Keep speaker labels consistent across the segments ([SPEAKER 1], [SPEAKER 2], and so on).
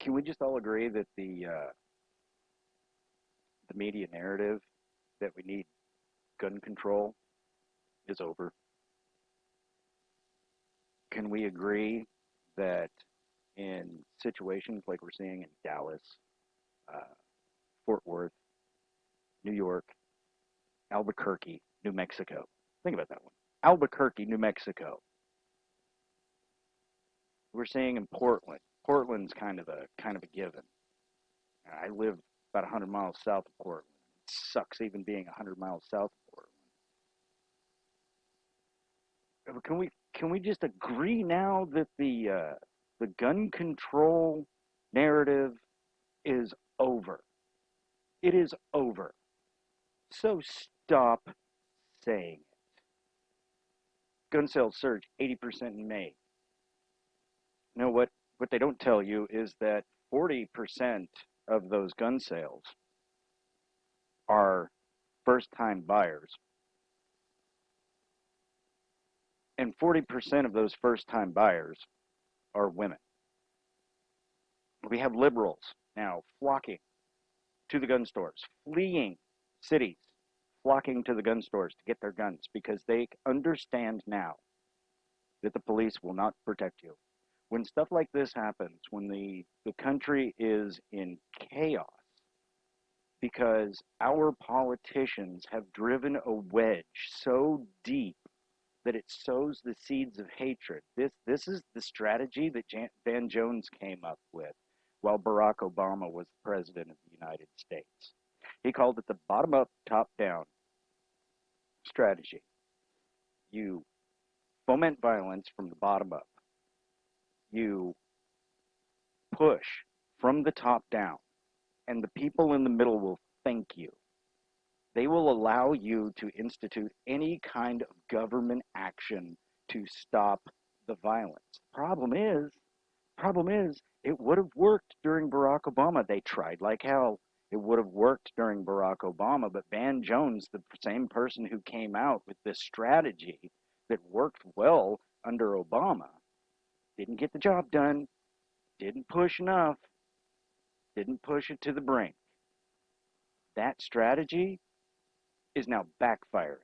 [SPEAKER 1] Can we just all agree that the media narrative that we need gun control is over? Can we agree that in situations like we're seeing in Dallas, uh, Fort Worth, New York, Albuquerque, New Mexico? Think about that one. Albuquerque, New Mexico. We're seeing in Portland. Portland's kind of a given. I live about 100 miles south of Portland. It sucks even being 100 miles south of Portland. Can we just agree now that the gun control narrative is over? It is over. So stop saying it. Gun sales surged 80% in May. You know what they don't tell you is that 40% of those gun sales are first-time buyers, and 40% of those first-time buyers are women. We have liberals now flocking to the gun stores, fleeing cities, flocking to the gun stores to get their guns because they understand now that the police will not protect you. When stuff like this happens, when the country is in chaos because our politicians have driven a wedge so deep that it sows the seeds of hatred. This is the strategy that Van Jones came up with while Barack Obama was president of the United States. He called it the bottom up, top down strategy. You foment violence from the bottom up. You push from the top down, and the people in the middle will thank you. They will allow you to institute any kind of government action to stop the violence. Problem is, it would have worked during Barack Obama. They tried like hell. It would have worked during Barack Obama, but Van Jones, the same person who came out with this strategy that worked well under Obama, didn't get the job done, didn't push enough, didn't push it to the brink. That strategy is now backfiring.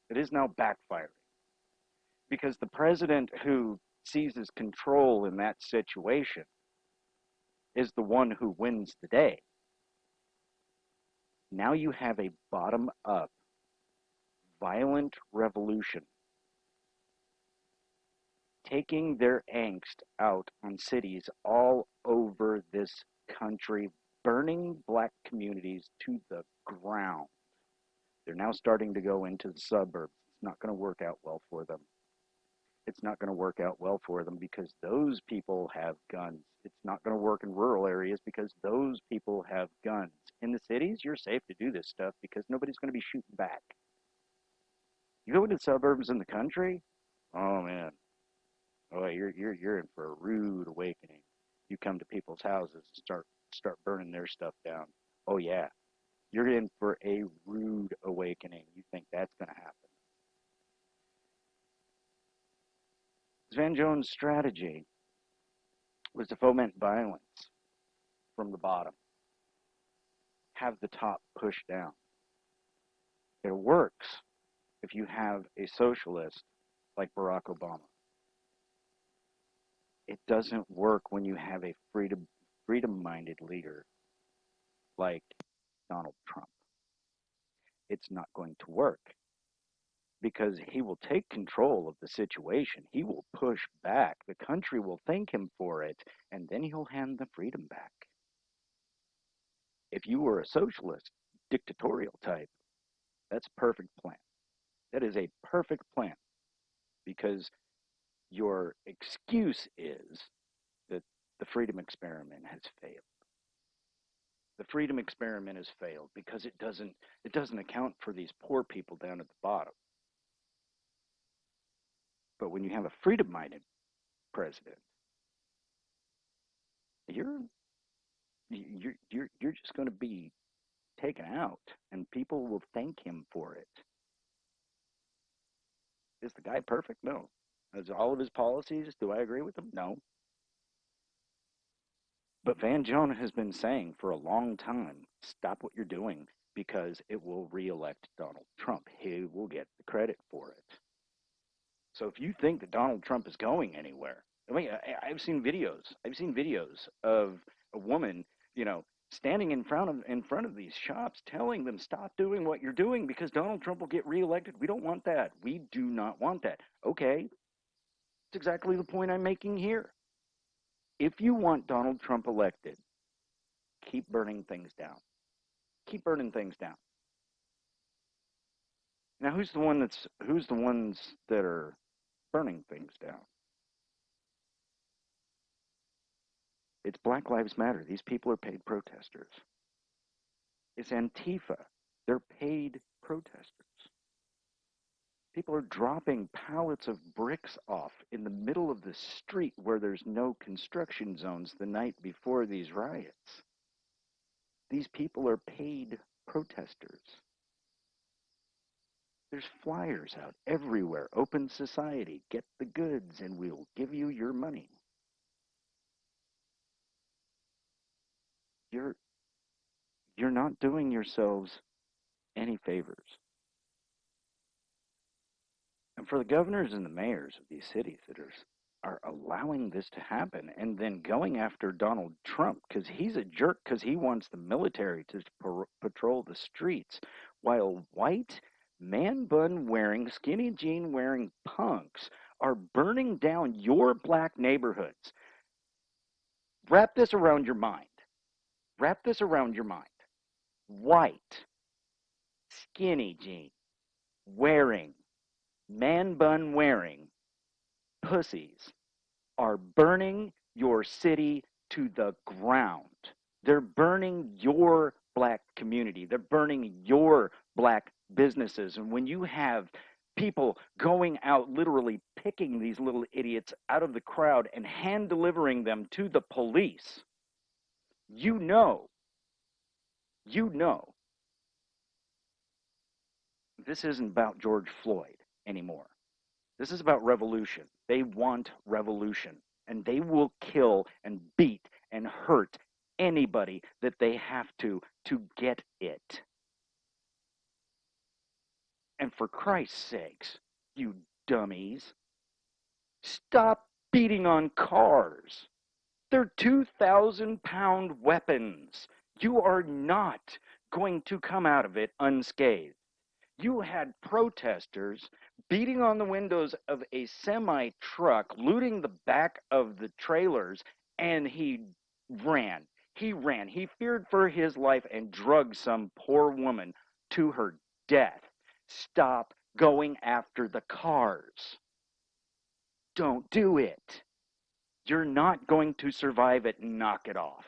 [SPEAKER 1] It is now backfiring because the president who seizes control in that situation is the one who wins the day. Now you have a bottom up, violent revolution taking their angst out on cities all over this country, burning black communities to the ground. They're now starting to go into the suburbs. It's not going to work out well for them. It's not going to work out well for them because those people have guns. It's not going to work in rural areas because those people have guns. In the cities, you're safe to do this stuff because nobody's going to be shooting back. You go into the suburbs in the country, oh man, oh you're in for a rude awakening. You come to people's houses and start burning their stuff down. Oh yeah, you're in for a rude awakening. You think that's going to happen? Van Jones' strategy was to foment violence from the bottom, have the top push down. It works if you have a socialist like Barack Obama. It doesn't work when you have a freedom-minded leader like Donald Trump. It's not going to work because he will take control of the situation. He will push back. The country will thank him for it, and then he'll hand the freedom back. If you were a socialist, dictatorial type, that's a perfect plan. That is a perfect plan because your excuse is that the freedom experiment has failed. The freedom experiment has failed because it doesn't account for these poor people down at the bottom. But when you have a freedom-minded president, you're you're just going to be taken out, and people will thank him for it. Is the guy perfect? No. Is all of his policies? Do I agree with them? No. But Van Jones has been saying for a long time, stop what you're doing because it will reelect Donald Trump. He will get the credit for it. So if you think that Donald Trump is going anywhere, I mean, I've seen videos. I've seen videos of a woman, you know, standing in front of these shops, telling them stop doing what you're doing because Donald Trump will get reelected. We don't want that. We do not want that. Okay, that's exactly the point I'm making here. If you want Donald Trump elected, keep burning things down. Keep burning things down. Now, who's the ones that are burning things down? It's Black Lives Matter. These people are paid protesters. It's Antifa. They're paid protesters. People are dropping pallets of bricks off in the middle of the street where there's no construction zones the night before these riots. These people are paid protesters. There's flyers out everywhere. Open society. Get the goods and we'll give you your money. You're you're not doing yourselves any favors. And for the governors and the mayors of these cities that are allowing this to happen and then going after Donald Trump because he's a jerk because he wants the military to patrol the streets while white man bun wearing, skinny jean wearing punks are burning down your black neighborhoods. Wrap this around your mind. Wrap this around your mind. White, skinny jean wearing, man bun wearing pussies are burning your city to the ground. They're burning your black community. They're burning your black businesses. And when you have people going out literally picking these little idiots out of the crowd and hand delivering them to the police, you know, you know, this isn't about George Floyd anymore. This is about revolution. They want revolution, and they will kill and beat and hurt anybody that they have to get it. And for Christ's sakes, you dummies, stop beating on cars. They're 2,000-pound weapons. You are not going to come out of it unscathed. You had protesters beating on the windows of a semi truck, looting the back of the trailers, and he ran. He ran. He feared for his life and drugged some poor woman to her death. Stop going after the cars. Don't do it. You're not going to survive it. Knock it off.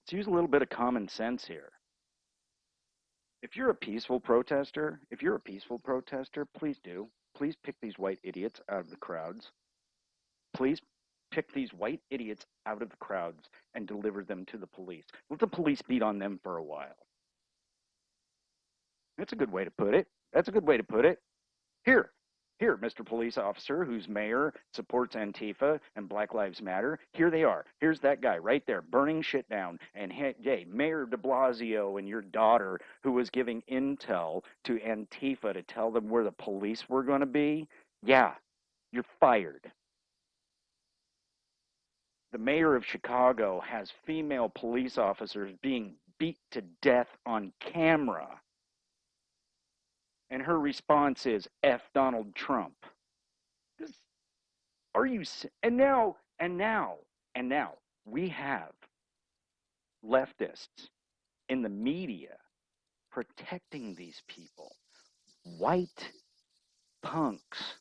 [SPEAKER 1] Let's use a little bit of common sense here. If you're a peaceful protester, please do. Please pick these white idiots out of the crowds. Please pick these white idiots out of the crowds and deliver them to the police. Let the police beat on them for a while. That's a good way to put it. That's a good way to put it. Here, Mr. Police Officer, whose mayor supports Antifa and Black Lives Matter. Here they are. Here's that guy right there burning shit down. And hey, Mayor de Blasio and your daughter, who was giving intel to Antifa to tell them where the police were going to be. Yeah, you're fired. The mayor of Chicago has female police officers being beat to death on camera. And her response is F Donald Trump. Are you? And now, we have leftists in the media protecting these people. White punks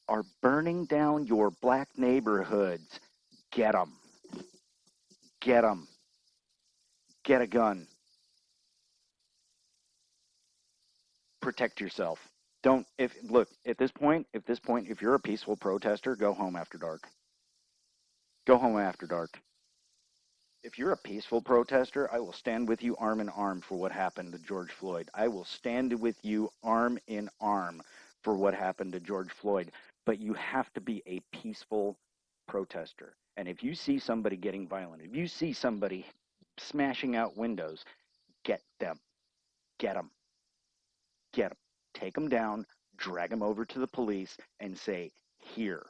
[SPEAKER 1] are burning down your black neighborhoods. Get them. Get them. Get a gun. Protect yourself. Don't look at this point, if you're a peaceful protester, go home after dark. Go home after dark. If you're a peaceful protester, I will stand with you arm in arm for what happened to George Floyd. I will stand with you arm in arm for what happened to George Floyd. But you have to be a peaceful protester. And if you see somebody getting violent, if you see somebody smashing out windows, get them, get them, get them. Take them down, drag them over to the police, and say, here.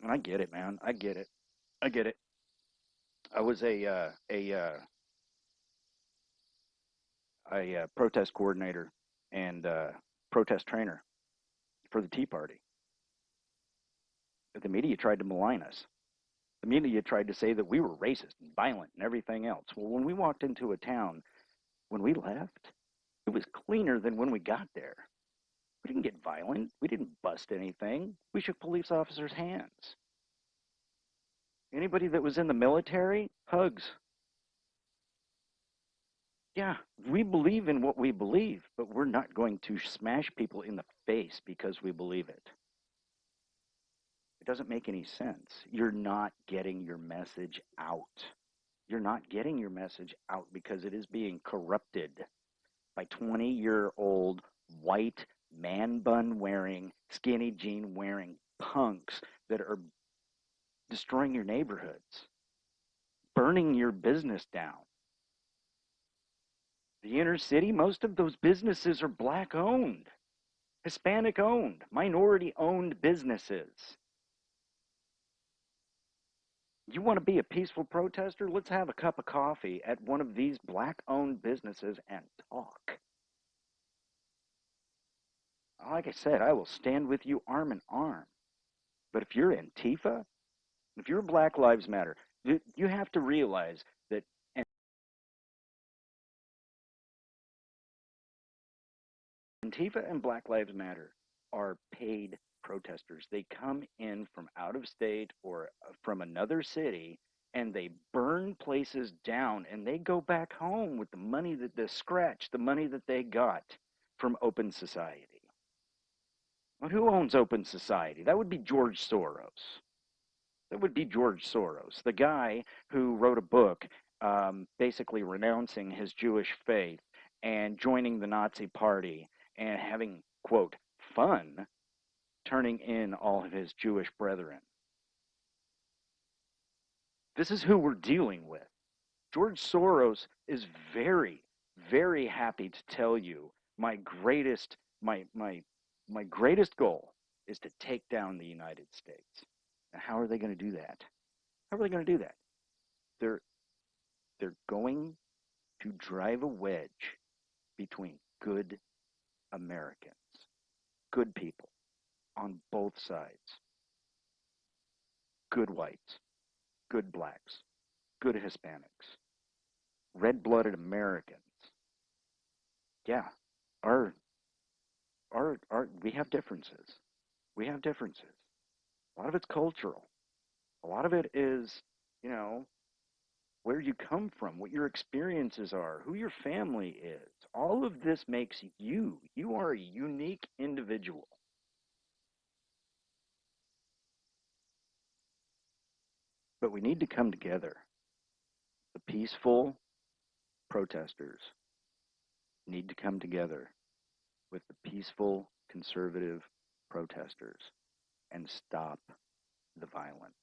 [SPEAKER 1] And I get it, man. I get it. I get it. I was a protest coordinator and protest trainer for the Tea Party. The media tried to malign us. The media tried to say that we were racist and violent and everything else. Well, when we walked into a town, when we left, it was cleaner than when we got there. We didn't get violent. We didn't bust anything. We shook police officers' hands. Anybody that was in the military, hugs. Yeah, we believe in what we believe, but we're not going to smash people in the face because we believe it. It doesn't make any sense. You're not getting your message out. You're not getting your message out because it is being corrupted by 20-year-old white man bun wearing, skinny jean wearing punks that are destroying your neighborhoods, burning your business down. The inner city, most of those businesses are black owned, Hispanic owned, minority owned businesses. You want to be a peaceful protester? Let's have a cup of coffee at one of these black owned businesses and talk. Like I said, I will stand with you arm in arm. But if you're Antifa, if you're Black Lives Matter, you have to realize that Antifa and Black Lives Matter are paid protesters. They come in from out of state or from another city and they burn places down and they go back home with the money that the money that they got from Open Society. Well, who owns Open Society? That would be George Soros. That would be George Soros, the guy who wrote a book basically renouncing his Jewish faith and joining the Nazi Party and having, quote, fun turning in all of his Jewish brethren. This is who we're dealing with. George Soros is very, very happy to tell you my greatest goal is to take down the United States. Now, how are they going to do that? How are they going to do that? They're going to drive a wedge between good Americans, good people on both sides, good whites, good blacks, good Hispanics, red-blooded Americans. Yeah, we have differences. We have differences. A lot of it's cultural. A lot of it is, where you come from, what your experiences are, who your family is. All of this makes you. You are a unique individual. But we need to come together. The peaceful protesters need to come together with the peaceful conservative protesters and stop the violence.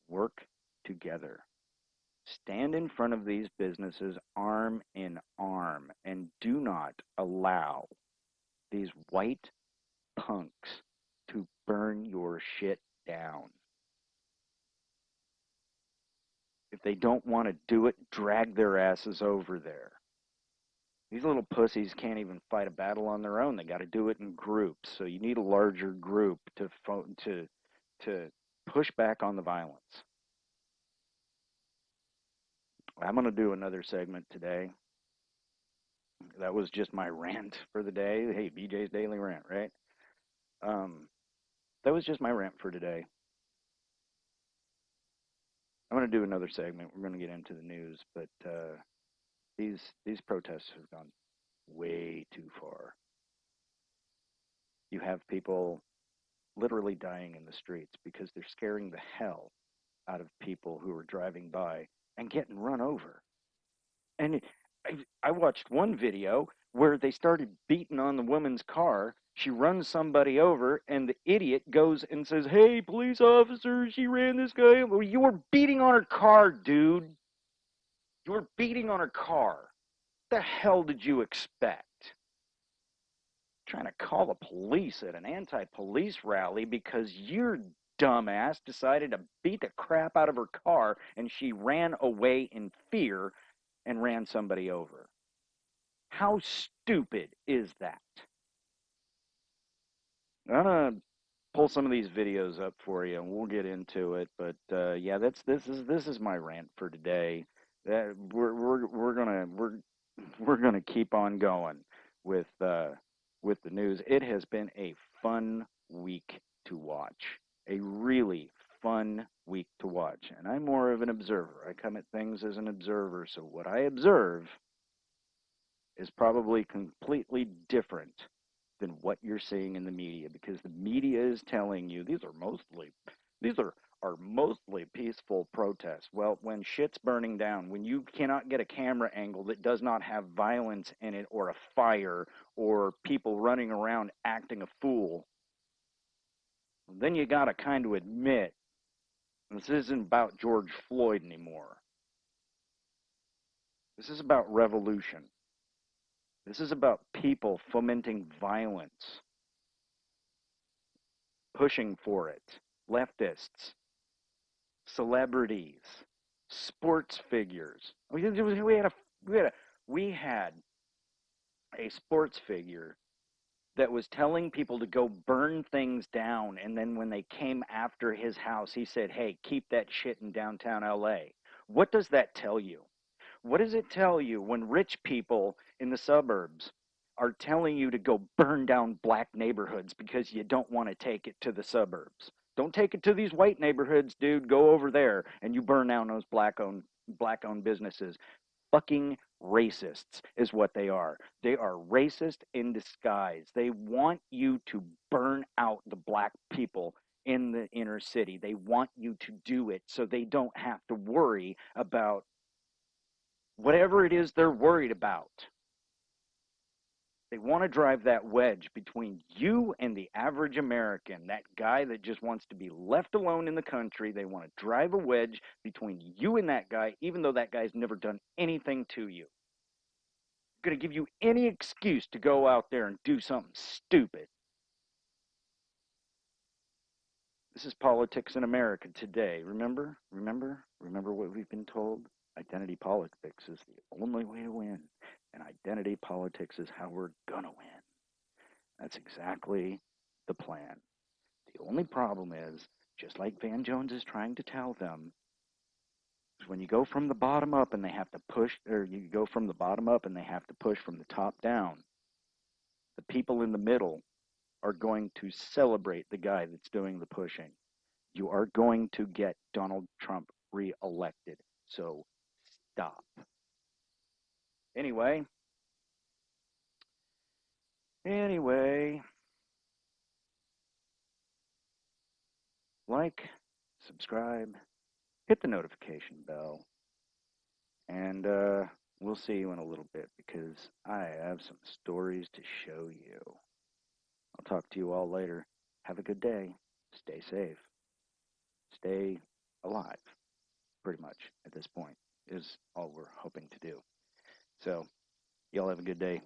[SPEAKER 1] Work together. Stand in front of these businesses arm in arm and do not allow these white punks to burn your shit down. If they don't want to do it, drag their asses over there. These little pussies can't even fight a battle on their own. They got to do it in groups. So you need a larger group to push back on the violence. I'm going to do another segment today. That was just my rant for the day. Hey, BJ's Daily Rant, right? That was just my rant for today. I'm going to do another segment. We're going to get into the news, but these protests have gone way too far. You have people literally dying in the streets because they're scaring the hell out of people who are driving by and getting run over. And I watched one video where they started beating on the woman's car. She runs somebody over, and the idiot goes and says, "Hey, police officer, she ran this guy." Well, you were beating on her car, dude. You were beating on her car. What the hell did you expect? Trying to call the police at an anti-police rally because your dumbass decided to beat the crap out of her car, and she ran away in fear and ran somebody over. How stupid is that? I'm gonna pull some of these videos up for you, and we'll get into it. But yeah, this is my rant for today. We're gonna keep on going with the news. It has been a fun week to watch, a really fun week to watch, and I'm more of an observer. I come at things as an observer, so what I observe is probably completely different than what you're seeing in the media, because the media is telling you these are mostly peaceful protests. Well, when shit's burning down, when you cannot get a camera angle that does not have violence in it, or a fire, or people running around acting a fool, then you got to kind of admit this isn't about George Floyd anymore. This is about revolution. This is about people fomenting violence, pushing for it. Leftists, celebrities, sports figures. We had a sports figure that was telling people to go burn things down, and then when they came after his house, he said, "Hey, keep that shit in downtown LA." What does that tell you? What does it tell you when rich people in the suburbs are telling you to go burn down black neighborhoods because you don't want to take it to the suburbs? Don't take it to these white neighborhoods, dude. Go over there and you burn down those black owned businesses. Fucking racists is what they are. They are racist in disguise. They want you to burn out the black people in the inner city. They want you to do it so they don't have to worry about whatever it is they're worried about. They want to drive that wedge between you and the average American, that guy that just wants to be left alone in the country. They want to drive a wedge between you and that guy, even though that guy's never done anything to you. Going to give you any excuse to go out there and do something stupid. This is politics in America today. Remember what we've been told? Identity politics is the only way to win, and identity politics is how we're gonna win. That's exactly the plan. The only problem is, just like Van Jones is trying to tell them, is when you go from the bottom up and they have to push, or you go from the bottom up and they have to push from the top down, the people in the middle are going to celebrate the guy that's doing the pushing. You are going to get Donald Trump reelected. So stop. Anyway, like, subscribe, hit the notification bell, and we'll see you in a little bit because I have some stories to show you. I'll talk to you all later. Have a good day. Stay safe. Stay alive, pretty much, at this point, is all we're hoping to do. So, y'all have a good day.